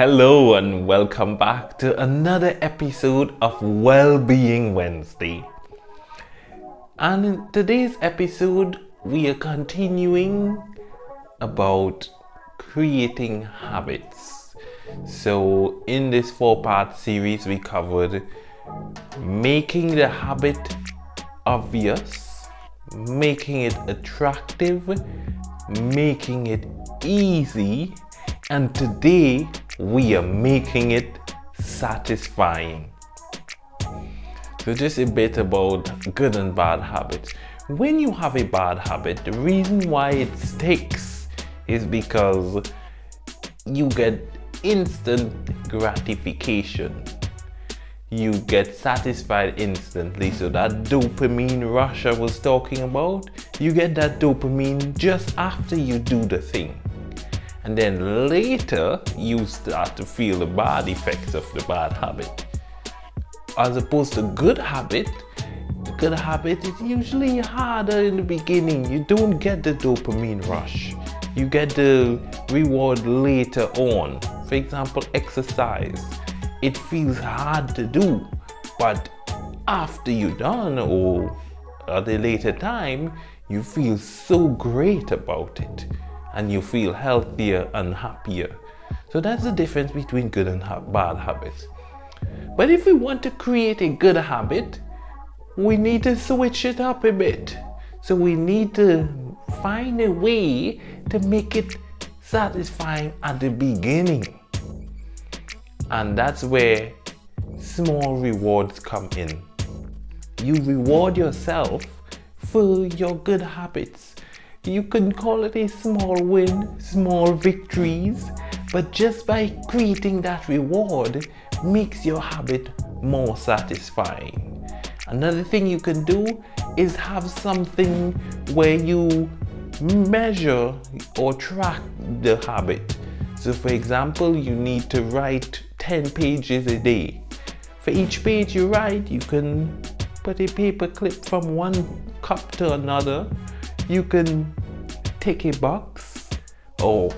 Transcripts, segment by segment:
Hello and welcome back to another episode of Wellbeing Wednesday. And in today's episode, we are continuing about creating habits. So in this 4-part series, we covered making the habit obvious, making it attractive, making it easy, and today we are making it satisfying. So just a bit about good and bad habits. When you have a bad habit, the reason why it sticks is because you get instant gratification. You get satisfied instantly. So that dopamine rush I was talking about, you get that dopamine just after you do the thing. And then later you start to feel the bad effects of the bad habit. As opposed to good habit, the good habit is usually harder in the beginning. You don't get the dopamine rush. You get the reward later on. For example, exercise. It feels hard to do, but after you're done or at a later time, you feel so great about it. And you feel healthier and happier. So that's the difference between good and bad habits. But if we want to create a good habit, we need to switch it up a bit. So we need to find a way to make it satisfying at the beginning. And that's where small rewards come in. You reward yourself for your good habits. You can call it a small win, small victories, but just by creating that reward makes your habit more satisfying. Another thing you can do is have something where you measure or track the habit. So for example, you need to write 10 pages a day. For each page you write, you can put a paper clip from one cup to another. You can tick a box, or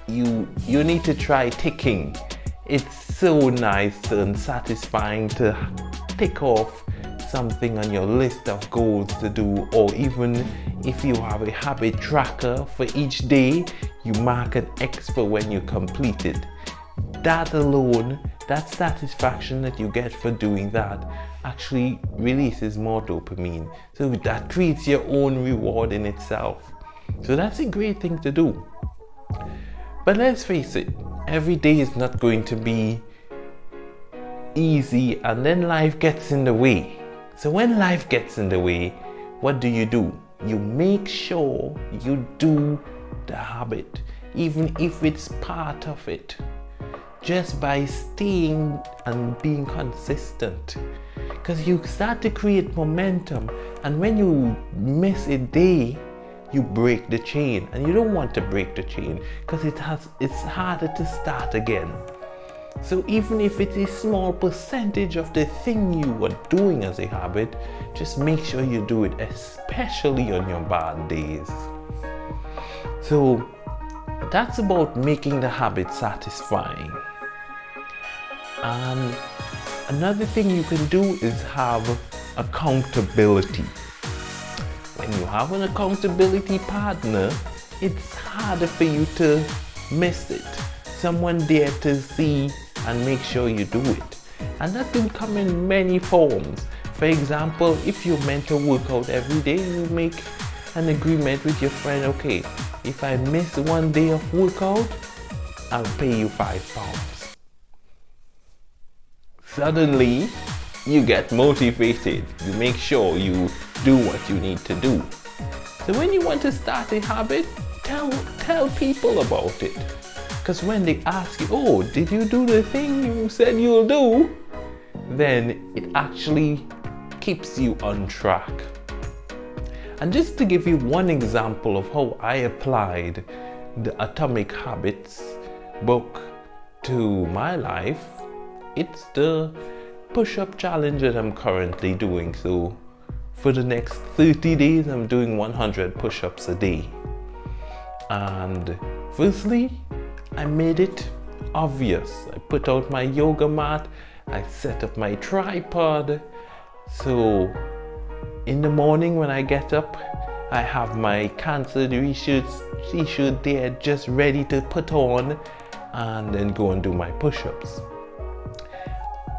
you need to try ticking. It's so nice and satisfying to tick off something on your list of goals to do, or even if you have a habit tracker for each day, you mark an X for when you complete it. That alone, that satisfaction that you get for doing that actually releases more dopamine. So that creates your own reward in itself. So that's a great thing to do. But let's face it, every day is not going to be easy, and then life gets in the way. So when life gets in the way, what do? You make sure you do the habit, even if it's part of it. Just by staying and being consistent, because you start to create momentum, and when you miss a day, you break the chain, and you don't want to break the chain because it's harder to start again. So even if it's a small percentage of the thing you are doing as a habit, just make sure you do it, especially on your bad days. So that's about making the habit satisfying. And another thing you can do is have accountability. When you have an accountability partner, it's harder for you to miss it. Someone there to see and make sure you do it. And that can come in many forms. For example, if you're meant to work out every day, you make an agreement with your friend, okay, if I miss one day of workout, I'll pay you £5. Suddenly, you get motivated. You make sure you do what you need to do. So when you want to start a habit, tell people about it. Because when they ask you, oh, did you do the thing you said you'll do? Then it actually keeps you on track. And just to give you one example of how I applied the Atomic Habits book to my life, it's the push-up challenge that I'm currently doing. So for the next 30 days, I'm doing 100 push-ups a day. And firstly, I made it obvious. I put out my yoga mat, I set up my tripod. So in the morning when I get up, I have my canceled t-shirt there just ready to put on and then go and do my push-ups.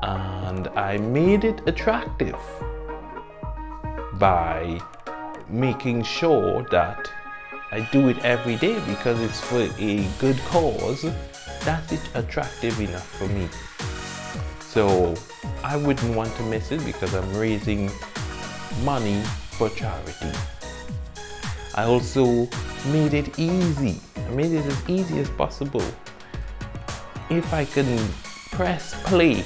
And I made it attractive by making sure that I do it every day because it's for a good cause. That's it attractive enough for me. So I wouldn't want to miss it because I'm raising money for charity. I also made it easy. I made it as easy as possible. If I can press play,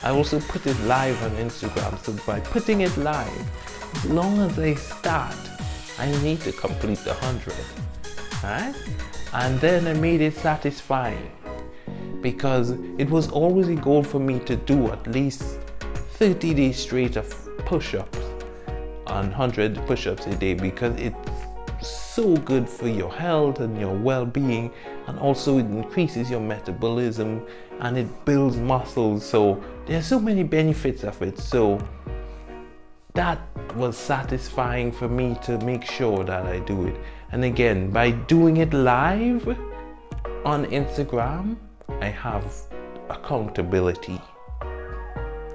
I also put it live on Instagram. So by putting it live, as long as I start, I need to complete the 100. Alright? And then I made it satisfying because it was always a goal for me to do at least 30 days straight of push-ups and 100 push-ups a day because it's so good for your health and your well-being, and also it increases your metabolism and it builds muscles. So there's so many benefits of it. So that was satisfying for me to make sure that I do it. And again, by doing it live on Instagram, I have accountability.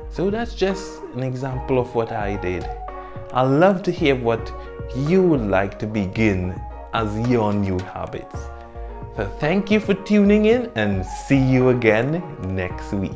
So that's just an example of what I did. I'd love to hear what you would like to begin as your new habits. So thank you for tuning in and see you again next week.